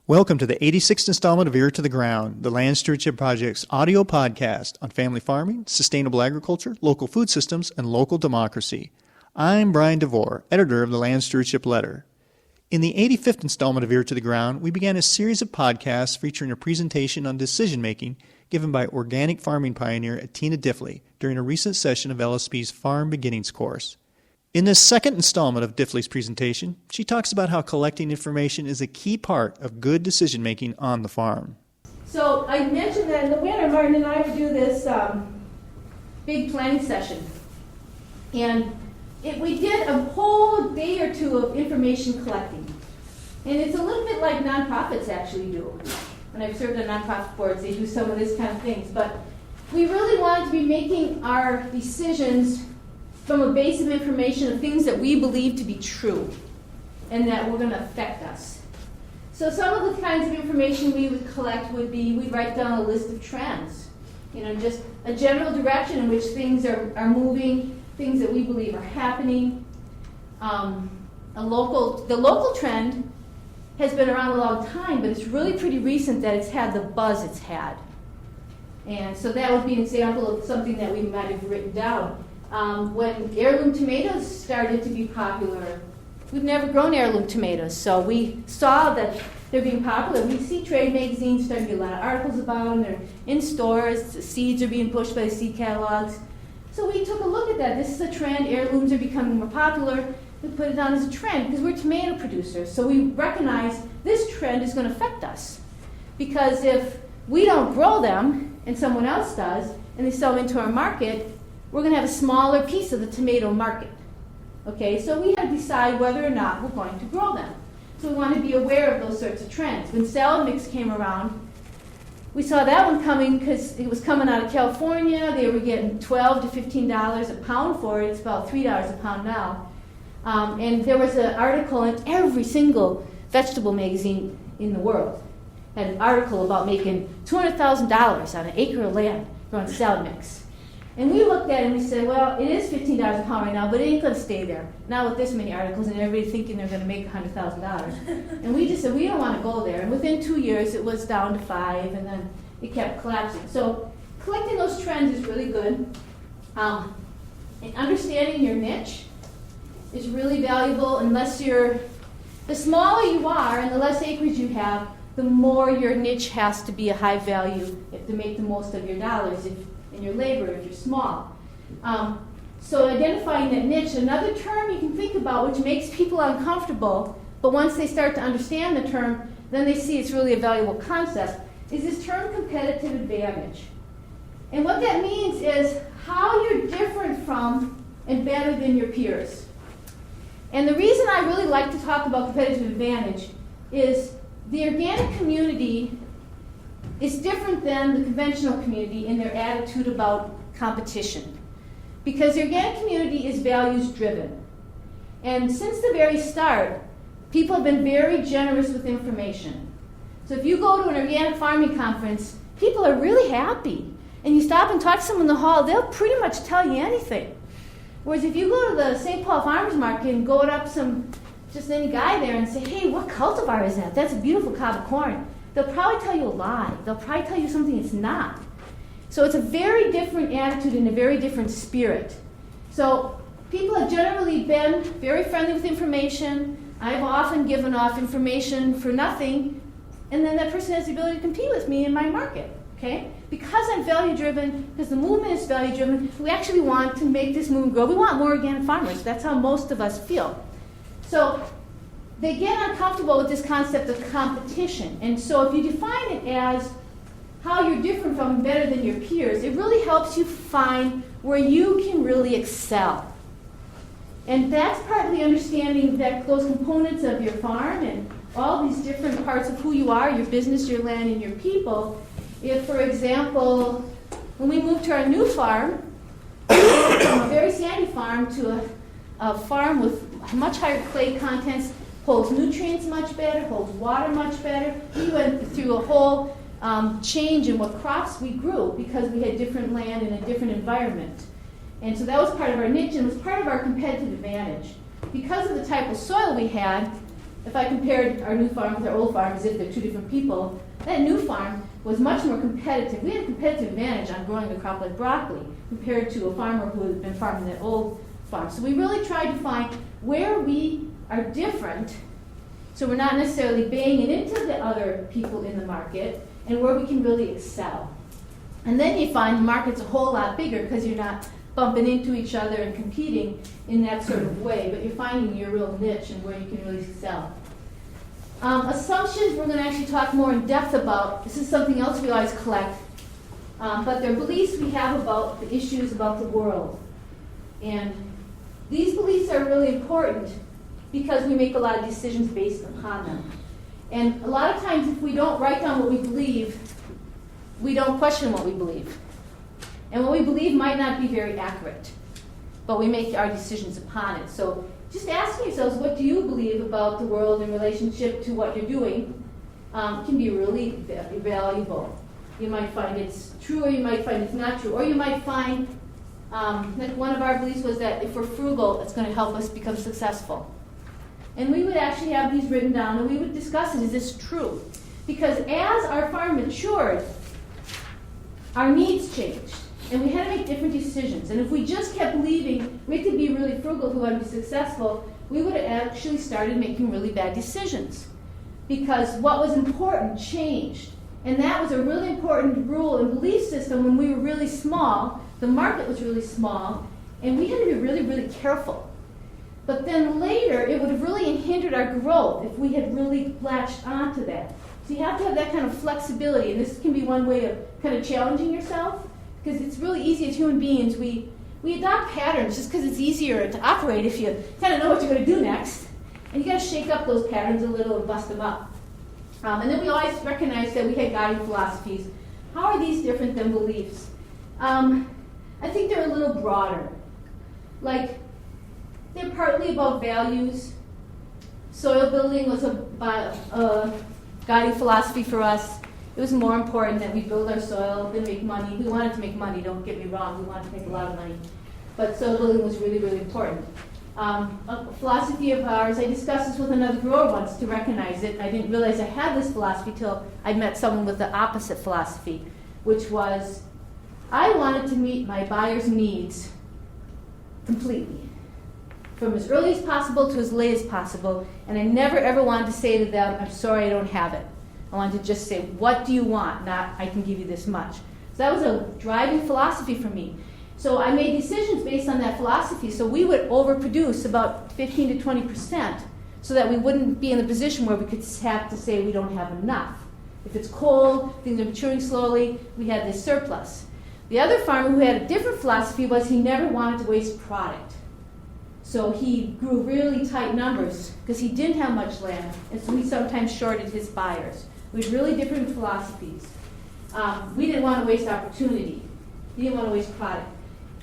Welcome to the 86th installment of Ear to the Ground, the Land Stewardship Project's audio podcast on family farming, sustainable agriculture, local food systems, and local democracy. I'm Brian DeVore, editor of the Land Stewardship Letter. In the 85th installment of Ear to the Ground, we began a series of podcasts featuring a presentation on decision-making given by organic farming pioneer Tina Diffley during a recent session of LSP's Farm Beginnings course. In this second installment of Diffley's presentation, she talks about how collecting information is a key part of good decision-making on the farm. So I mentioned that in the winter, Martin and I would do this big planning session. And we did a whole day or two of information collecting. And it's a little bit like nonprofits actually do. When I've served on nonprofit boards, they do some of this kind of things. But we really wanted to be making our decisions from a base of information of things that we believe to be true and that were going to affect us. So some of the kinds of information we would collect would be, we'd write down a list of trends, just a general direction in which things are moving, things that we believe are happening. The local trend has been around a long time, but it's really pretty recent that it's had the buzz it's had. And so that would be an example of something that we might have written down. When heirloom tomatoes started to be popular, we've never grown heirloom tomatoes, so we saw that they're being popular. We see trade magazines starting to get a lot of articles about them. They're in stores. The seeds are being pushed by the seed catalogs. So we took a look at that. This is a trend. Heirlooms are becoming more popular. We put it down as a trend because we're tomato producers. So we recognize this trend is going to affect us. Because if we don't grow them and someone else does, and they sell them into our market, we're going to have a smaller piece of the tomato market. Okay, so we had to decide whether or not we're going to grow them. So we want to be aware of those sorts of trends. When salad mix came around, we saw that one coming because it was coming out of California. They were getting $12 to $15 a pound for it. It's about $3 a pound now. And there was an article in every single vegetable magazine in the world. Had an article about making $200,000 on an acre of land growing salad mix. And we looked at it and we said, well, it is $15 a pound right now, but it ain't going to stay there. Not with this many articles and everybody thinking they're going to make $100,000. And we just said, we don't want to go there. And within 2 years, it was down to 5, and then it kept collapsing. So collecting those trends is really good. And understanding your niche is really valuable the smaller you are and the less acreage you have, the more your niche has to be a high value to make the most of your dollars and your labor if you're small. So identifying that niche, another term you can think about which makes people uncomfortable, but once they start to understand the term, then they see it's really a valuable concept, is this term competitive advantage. And what that means is how you're different from and better than your peers. And the reason I really like to talk about competitive advantage is the organic community is different than the conventional community in their attitude about competition. Because the organic community is values driven. And since the very start, people have been very generous with information. So if you go to an organic farming conference, people are really happy. And you stop and talk to someone in the hall, they'll pretty much tell you anything. Whereas if you go to the St. Paul Farmers Market and go up just any guy there and say, hey, what cultivar is that? That's a beautiful cob of corn. They'll probably tell you a lie. They'll probably tell you something it's not. So it's a very different attitude and a very different spirit. So people have generally been very friendly with information. I've often given off information for nothing, and then that person has the ability to compete with me in my market. Okay? Because I'm value-driven, because the movement is value-driven, we actually want to make this movement grow. We want more organic farmers. That's how most of us feel. So they get uncomfortable with this concept of competition. And so if you define it as how you're different from and better than your peers, it really helps you find where you can really excel. And that's partly understanding that those components of your farm and all these different parts of who you are, your business, your land, and your people. If, for example, when we moved to our new farm, we went from a very sandy farm to a farm with much higher clay contents, holds nutrients much better, holds water much better. We went through a whole change in what crops we grew because we had different land and a different environment. And so that was part of our niche and was part of our competitive advantage. Because of the type of soil we had, if I compared our new farm with our old farm as if they're two different people, that new farm was much more competitive. We had a competitive advantage on growing a crop like broccoli compared to a farmer who had been farming that old farm. So we really tried to find where we are different, so we're not necessarily banging into the other people in the market, and where we can really excel. And then you find the market's a whole lot bigger because you're not bumping into each other and competing in that sort of way, but you're finding your real niche and where you can really excel. Assumptions we're going to actually talk more in depth about. This is something else we always collect, but they're beliefs we have about the issues about the world. And these beliefs are really important because we make a lot of decisions based upon them. And a lot of times if we don't write down what we believe, we don't question what we believe. And what we believe might not be very accurate, but we make our decisions upon it. So just asking yourselves, what do you believe about the world in relationship to what you're doing can be really valuable. You might find it's true, or you might find it's not true. Or you might find that one of our beliefs was that if we're frugal, it's going to help us become successful. And we would actually have these written down, and we would discuss it. Is this true? Because as our farm matured, our needs changed. And we had to make different decisions. And if we just kept believing we could be really frugal if we want to be successful, we would have actually started making really bad decisions. Because what was important changed. And that was a really important rule and belief system when we were really small. The market was really small. And we had to be really, really careful. But then later, it would have really hindered our growth if we had really latched onto that. So you have to have that kind of flexibility. And this can be one way of kind of challenging yourself. Because it's really easy as human beings, we adopt patterns just because it's easier to operate if you kind of know what you're going to do next. And you got to shake up those patterns a little and bust them up. And then we always recognize that we had guiding philosophies. How are these different than beliefs? I think they're a little broader. Like, they're partly about values. Soil building was a guiding philosophy for us. It was more important that we build our soil than make money. We wanted to make money, don't get me wrong. We wanted to make a lot of money. But soil building was really, really important. A philosophy of ours, I discussed this with another grower once to recognize it. I didn't realize I had this philosophy till I met someone with the opposite philosophy, which was I wanted to meet my buyer's needs completely, from as early as possible to as late as possible, and I never ever wanted to say to them, I'm sorry, I don't have it. I wanted to just say, what do you want? Not, I can give you this much. So that was a driving philosophy for me. So I made decisions based on that philosophy. So we would overproduce about 15 to 20% so that we wouldn't be in the position where we could have to say we don't have enough. If it's cold, things are maturing slowly, we had this surplus. The other farmer who had a different philosophy was he never wanted to waste product. So he grew really tight numbers because he didn't have much land, and so he sometimes shorted his buyers. We had really different philosophies. We didn't want to waste opportunity. He didn't want to waste product.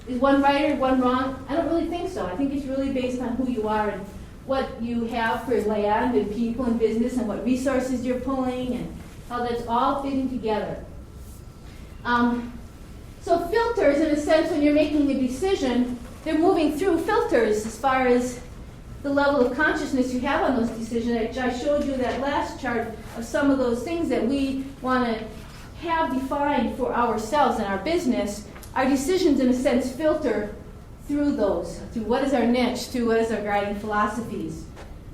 Is one right or one wrong? I don't really think so. I think it's really based on who you are and what you have for land and people and business and what resources you're pulling and how that's all fitting together. So filters, in a sense, when you're making a decision, they're moving through filters as far as the level of consciousness you have on those decisions. I showed you that last chart of some of those things that we want to have defined for ourselves and our business. Our decisions, in a sense, filter through those, through what is our niche, through what is our guiding philosophies,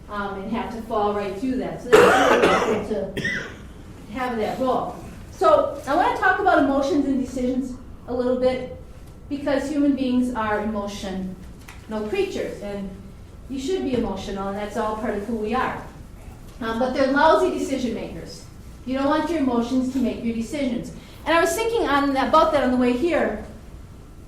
and have to fall right through that. So that's really important to have that role. So I want to talk about emotions and decisions a little bit, because human beings are emotional creatures, and you should be emotional, and that's all part of who we are. But they're lousy decision makers. You don't want your emotions to make your decisions. And I was thinking about that on the way here,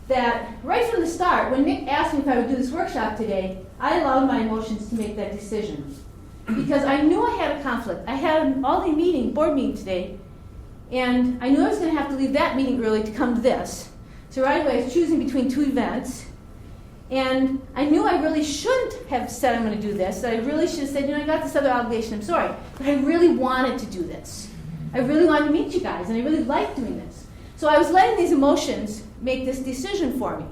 that right from the start, when Nick asked me if I would do this workshop today, I allowed my emotions to make that decision. Because I knew I had a conflict. I had an all-day board meeting today, and I knew I was going to have to leave that meeting early to come to this. So right away, I was choosing between two events, and I knew I really shouldn't have said I'm going to do this. That I really should have said, I got this other obligation, I'm sorry. But I really wanted to do this. I really wanted to meet you guys, and I really liked doing this. So I was letting these emotions make this decision for me.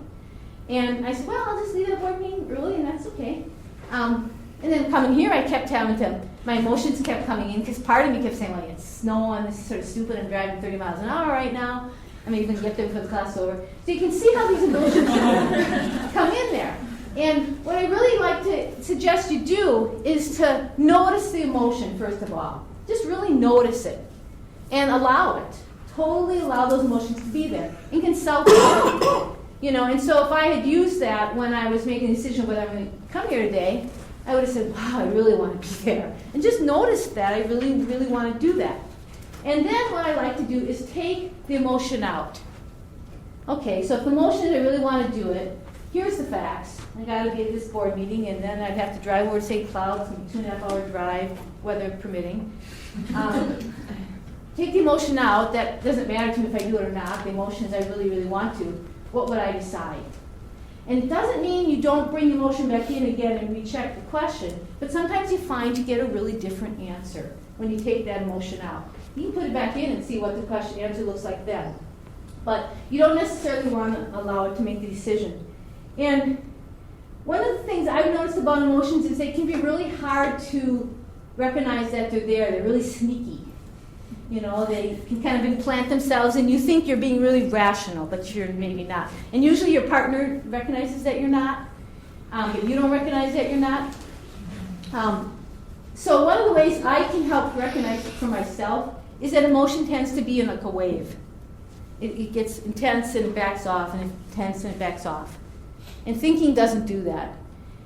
And I said, well, I'll just leave that board meeting early, and that's okay. And then coming here, I kept having to, my emotions kept coming in because part of me kept saying, well, it's snowing, this is sort of stupid, I'm driving 30 miles an hour right now. I'm even going to get there before the class is over. So you can see how these emotions come in there. And what I really like to suggest you do is to notice the emotion, first of all. Just really notice it and allow it. Totally allow those emotions to be there and consult with them. You know, and so if I had used that when I was making a decision whether I'm going to come here today, I would have said, wow, I really want to be there. And just notice that I really, really want to do that. And then what I like to do is take the emotion out. Okay, so if the emotion is I really want to do it, here's the facts. I got to be at this board meeting, and then I'd have to drive over to St. Cloud, it's a 2.5-hour drive, weather permitting. Take the emotion out. That doesn't matter to me if I do it or not. The emotion is I really, really want to. What would I decide? And it doesn't mean you don't bring the emotion back in again and recheck the question, but sometimes you find you get a really different answer when you take that emotion out. You can put it back in and see what the question answer looks like then. But you don't necessarily want to allow it to make the decision. And one of the things I've noticed about emotions is they can be really hard to recognize that they're there. They're really sneaky. You know, they can kind of implant themselves, and you think you're being really rational, but you're maybe not. And usually your partner recognizes that you're not, but you don't recognize that you're not. So one of the ways I can help recognize it for myself is that emotion tends to be like a wave. It gets intense and it backs off, and intense and it backs off. And thinking doesn't do that.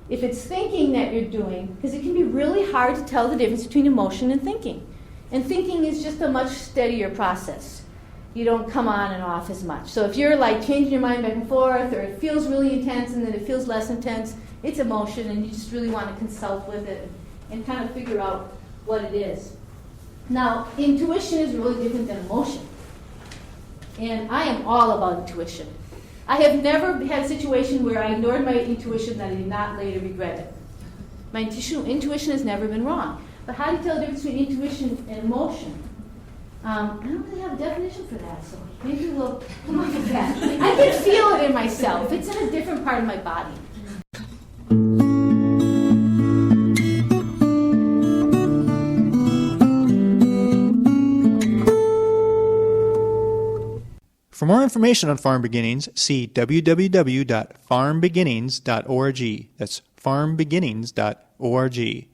If it's thinking that you're doing, because it can be really hard to tell the difference between emotion and thinking. And thinking is just a much steadier process. You don't come on and off as much. So if you're like changing your mind back and forth, or it feels really intense and then it feels less intense, it's emotion, and you just really want to consult with it and kind of figure out what it is. Now, intuition is really different than emotion. And I am all about intuition. I have never had a situation where I ignored my intuition that I did not later regret it. My intuition has never been wrong. But how do you tell the difference between intuition and emotion? I don't really have a definition for that, so maybe we'll come up with that. I can feel it in myself. It's in a different part of my body. For more information on Farm Beginnings, see www.farmbeginnings.org. That's farmbeginnings.org.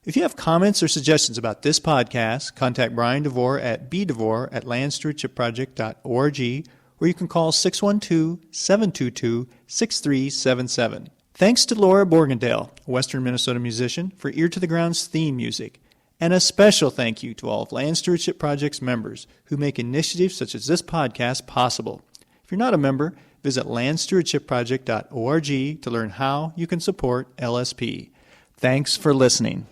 If you have comments or suggestions about this podcast, contact Brian DeVore at bdevore@landstewardshipproject.org, or you can call 612-722-6377. Thanks to Laura Borgendale, a Western Minnesota musician, for Ear to the Ground's theme music. And a special thank you to all of Land Stewardship Project's members who make initiatives such as this podcast possible. If you're not a member, visit landstewardshipproject.org to learn how you can support LSP. Thanks for listening.